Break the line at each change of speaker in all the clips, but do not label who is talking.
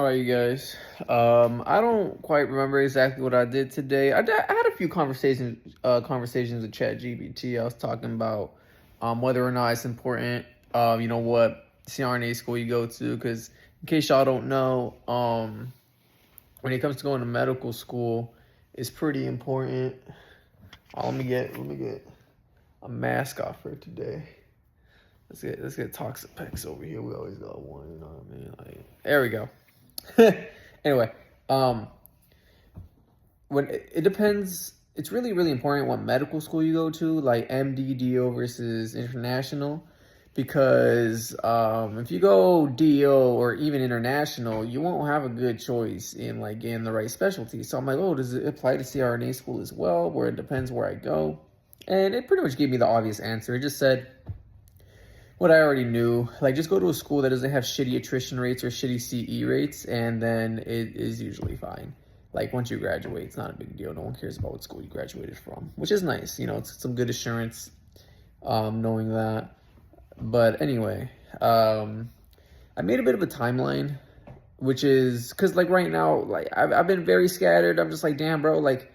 All right, you guys. I don't quite remember exactly what I did today. I had a few conversations with ChatGPT. I was talking about whether or not it's important. What CRNA school you go to, because in case y'all don't know, when it comes to going to medical school, it's pretty important. Let me get a mask off for today. Let's get toxic packs over here. We always got one. You know what I mean? Like, there we go. Anyway, um, when it depends, it's really important what medical school you go to, like MD, versus international, because if you go DO or even international, you won't have a good choice in like getting the right specialty. So I'm like, oh, does it apply to CRNA school as well? Where it depends where I go, and it pretty much gave me the obvious answer. It just said what I already knew. Like, just go to a school that doesn't have shitty attrition rates or shitty CE rates, and then it is usually fine. Like, once you graduate, it's not a big deal. No one cares about what school you graduated from, which is nice. It's some good assurance, knowing that. But anyway, I made a bit of a timeline, which is because, like, right now, like, I've been very scattered. I'm just like, damn, bro, like,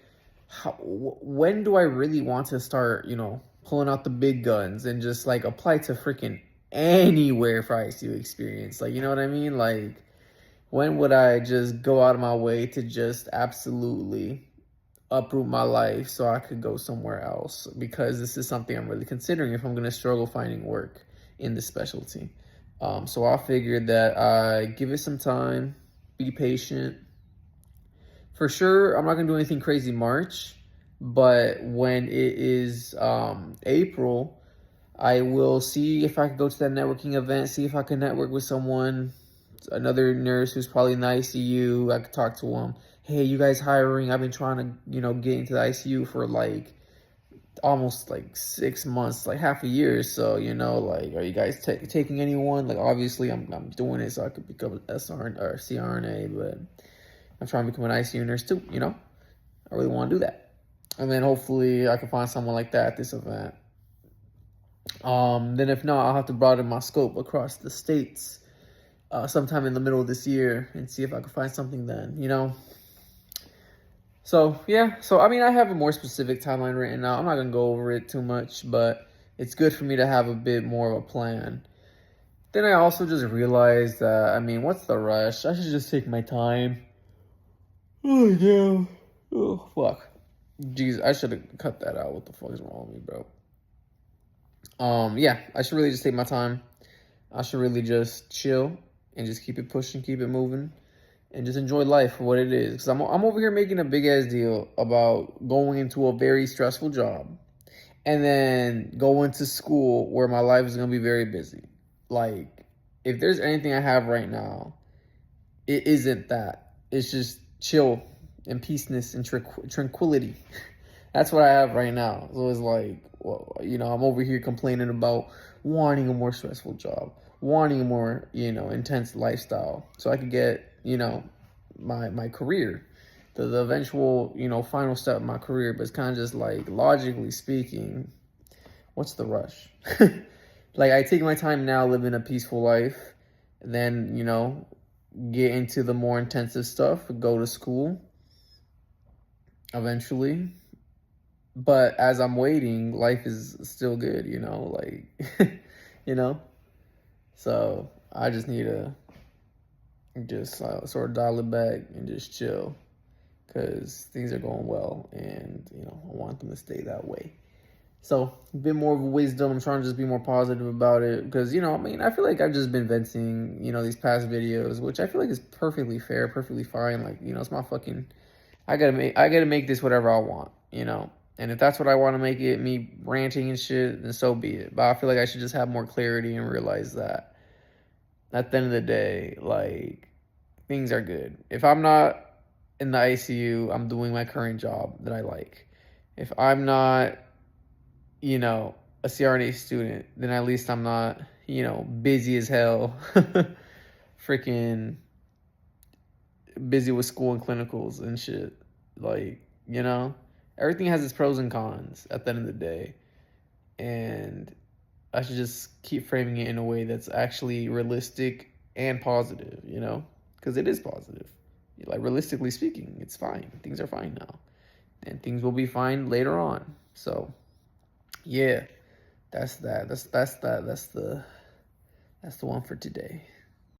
when do I really want to start, pulling out the big guns and just like apply to freaking anywhere for ICU experience? Like, you know what I mean? Like, when would I just go out of my way to just absolutely uproot my life so I could go somewhere else? Because this is something I'm really considering if I'm going to struggle finding work in this specialty. So I figured that I give it some time, be patient. For sure, I'm not gonna do anything crazy March, but when it is April, I will see if I can go to that networking event, see if I can network with someone, another nurse who's probably in the ICU. I could talk to them. Hey, you guys hiring? I've been trying to, get into the ICU for like almost like 6 months, like half a year. So, like, are you guys taking anyone? Like, obviously, I'm doing it so I could become an SRN or CRNA, but I'm trying to become an ICU nurse too, I really want to do that. And then hopefully I can find someone like that at this event. Then if not, I'll have to broaden my scope across the states sometime in the middle of this year and see if I can find something then. So, yeah. So, I mean, I have a more specific timeline written out. I'm not going to go over it too much, but it's good for me to have a bit more of a plan. Then I also just realized that, I mean, what's the rush? I should just take my time. Oh, yeah. Oh, fuck. Jeez, I should have cut that out. What the fuck is wrong with me, bro? Yeah, I should really just take my time. I should really just chill and just keep it pushing, keep it moving, and just enjoy life for what it is. Because I'm over here making a big ass deal about going into a very stressful job and then going to school where my life is going to be very busy. Like, if there's anything I have right now, it isn't that. It's just chill and peaceness and tranquility. That's what I have right now. So it's like, well, I'm over here complaining about wanting a more stressful job, wanting a more, intense lifestyle, so I could get, my career, the eventual, final step of my career. But it's kind of just like, logically speaking, what's the rush? Like, I take my time now, living a peaceful life, then, get into the more intensive stuff, go to school eventually. But as I'm waiting, life is still good, like, So I just need to just sort of dial it back and just chill, because things are going well, and, I want them to stay that way. So, a bit more of a wisdom. I'm trying to just be more positive about it because, I feel like I've just been venting, these past videos, which I feel like is perfectly fair, perfectly fine. Like, it's my fucking, I gotta make this whatever I want, And if that's what I want to make it, me ranting and shit, then so be it. But I feel like I should just have more clarity and realize that at the end of the day, like, things are good. If I'm not in the ICU, I'm doing my current job that I like. If I'm not, a CRNA student, then at least I'm not, busy as hell, freaking busy with school and clinicals and shit. Like, everything has its pros and cons at the end of the day. And I should just keep framing it in a way that's actually realistic and positive, because because it is positive. Like, realistically speaking, it's fine. Things are fine now, and things will be fine later on. So, yeah, that's that. That's the one for today.